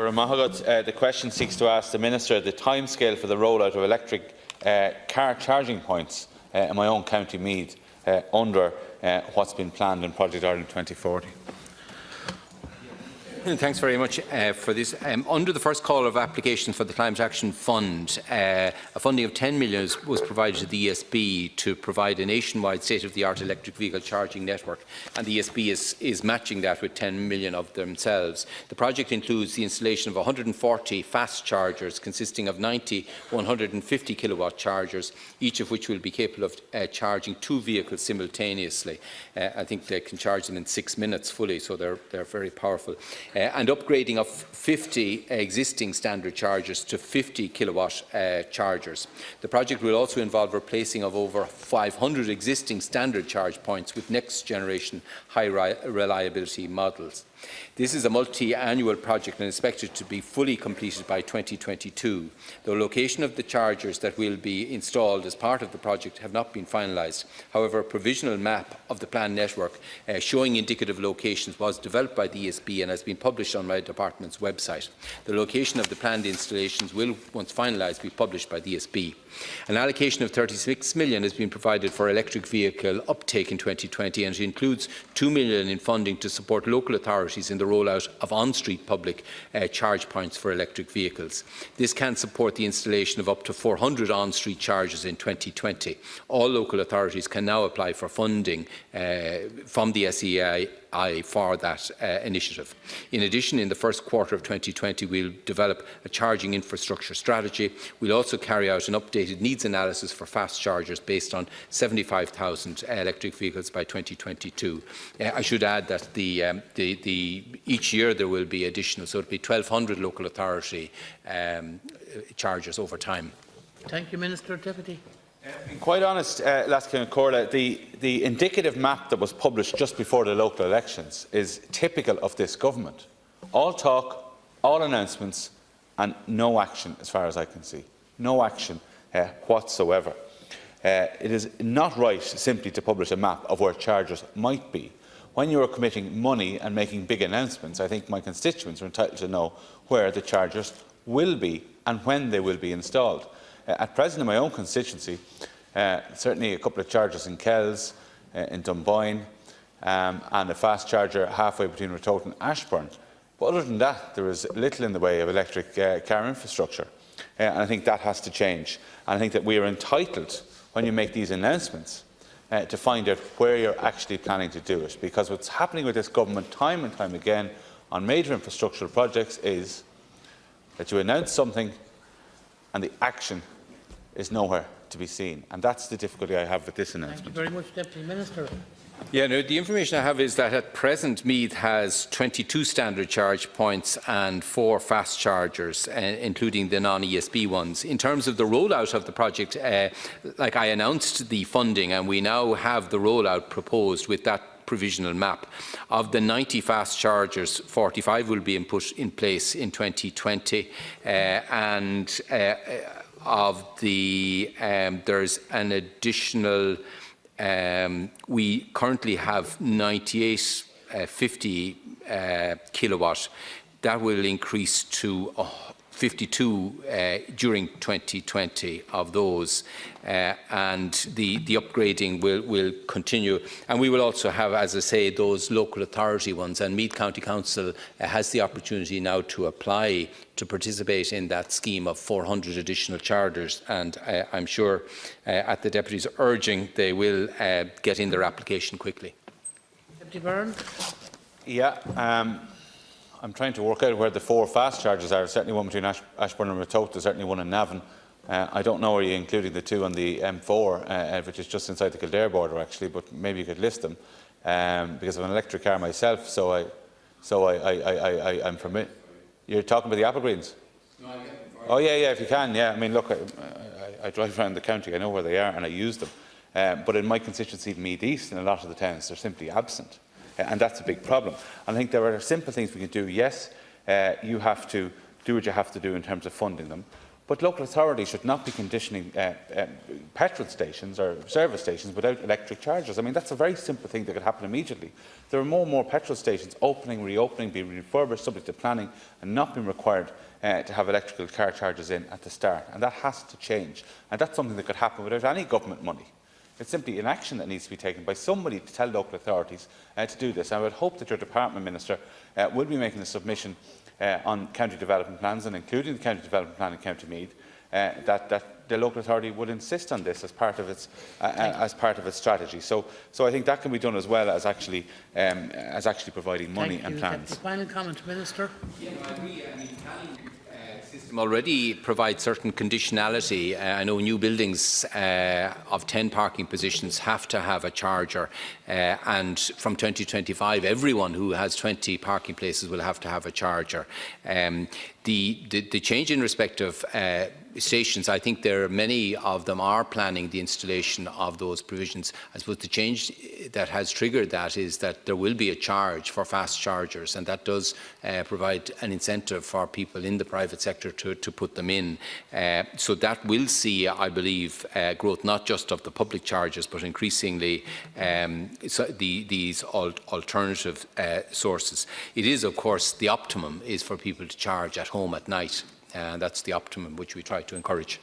The question seeks to ask the Minister the timescale for the rollout of electric car charging points in my own County Meath under what's been planned in Project Ireland 2040. Thanks very much for this. Under the first call of applications for the Climate Action Fund, a funding of 10 million was provided to the ESB to provide a nationwide state-of-the-art electric vehicle charging network, and the ESB is matching that with 10 million of themselves. The project includes the installation of 140 fast chargers consisting of 90 150 kilowatt chargers, each of which will be capable of charging 2 vehicles simultaneously. I think they can charge them in 6 minutes fully, so they're very powerful. And upgrading of 50 existing standard chargers to 50 kilowatt chargers. The project will also involve replacing of over 500 existing standard charge points with next generation high reliability models. This is a multi-annual project and expected to be fully completed by 2022. The location of the chargers that will be installed as part of the project have not been finalised. However, a provisional map of the planned network showing indicative locations was developed by the ESB and has been published on my department's website. The location of the planned installations will, once finalised, be published by the ESB. An allocation of 36 million has been provided for electric vehicle uptake in 2020, and it includes 2 million in funding to support local authorities in the rollout of on-street public charge points for electric vehicles. This can support the installation of up to 400 on-street chargers in 2020. All local authorities can now apply for funding from the SEI for that initiative. In addition, in the first quarter of 2020, we will develop a charging infrastructure strategy. We will also carry out an updated needs analysis for fast chargers based on 75,000 electric vehicles by 2022. I should add that each year there will be additional, so it will be 1,200 local authority chargers over time. Thank you, Minister. Deputy. Being quite honest, Laskin and Corla, the indicative map that was published just before the local elections is typical of this government. All talk, all announcements, and no action, as far as I can see. No action whatsoever. It is not right simply to publish a map of where chargers might be. When you are committing money and making big announcements, I think my constituents are entitled to know where the chargers will be and when they will be installed. At present, in my own constituency, certainly a couple of chargers in Kells, in Dunboyne, and a fast charger halfway between Ratoath and Ashbourne. But other than that, there is little in the way of electric car infrastructure. And I think that has to change. And I think that we are entitled, when you make these announcements, to find out where you're actually planning to do it. Because what's happening with this government time and time again on major infrastructural projects is that you announce something and the action is nowhere to be seen. And that's the difficulty I have with this announcement. Thank you very much, Deputy Minister. Yeah, no, the information I have is that at present Meath has 22 standard charge points and 4 fast chargers, including the non-ESB ones. In terms of the rollout of the project, like I announced the funding, and we now have the rollout proposed with that provisional map. Of the 90 fast chargers, 45 will be put in place in 2020, of the there's an additional. We currently have 98 50 kilowatt. That will increase to 52 during 2020 of those, and the upgrading will continue. And we will also have, as I say, those local authority ones, and Meath County Council has the opportunity now to apply to participate in that scheme of 400 additional chargers, and I'm sure at the Deputy's urging they will get in their application quickly. Deputy Byrne. Yeah. I'm trying to work out where the 4 fast chargers are. Certainly one between Ashbourne and Ratoath. There's certainly one in Navan. I don't know, are you including the 2 on the M4, which is just inside the Kildare border, actually, but maybe you could list them, because I'm an electric car myself, so I'm familiar. You're talking about the apple greens? No, I get them. Oh, yeah, if you can, yeah. I mean, look, I drive around the county, I know where they are, and I use them. But in my constituency, Meath East, in a lot of the towns, they're simply absent. And that's a big problem. And I think there are simple things we can do. Yes, you have to do what you have to do in terms of funding them. But local authorities should not be conditioning petrol stations or service stations without electric chargers. I mean, that's a very simple thing that could happen immediately. There are more and more petrol stations opening, reopening, being refurbished subject to planning and not being required to have electrical car chargers in at the start. And that has to change. And that's something that could happen without any government money. It's simply an action that needs to be taken by somebody to tell local authorities to do this. I would hope that your Department Minister will be making a submission on county development plans, and including the county development plan in County Meath, that the local authority would insist on this as part of its strategy. So I think that can be done as well as actually providing money and plans. Final comment, Minister. Yeah, I agree. I mean, planning system already provides certain conditionality. I know new buildings of 10 parking positions have to have a charger, and from 2025, everyone who has 20 parking places will have to have a charger. The change in respect of stations, I think many of them are planning the installation of those provisions. I suppose the change that has triggered that is that there will be a charge for fast chargers, and that does provide an incentive for people in the private sector to put them in. So that will see, I believe, growth not just of the public chargers, but increasingly these alternative sources. It is, of course, the optimum is for people to charge at home at night. That's the optimum which we try to encourage.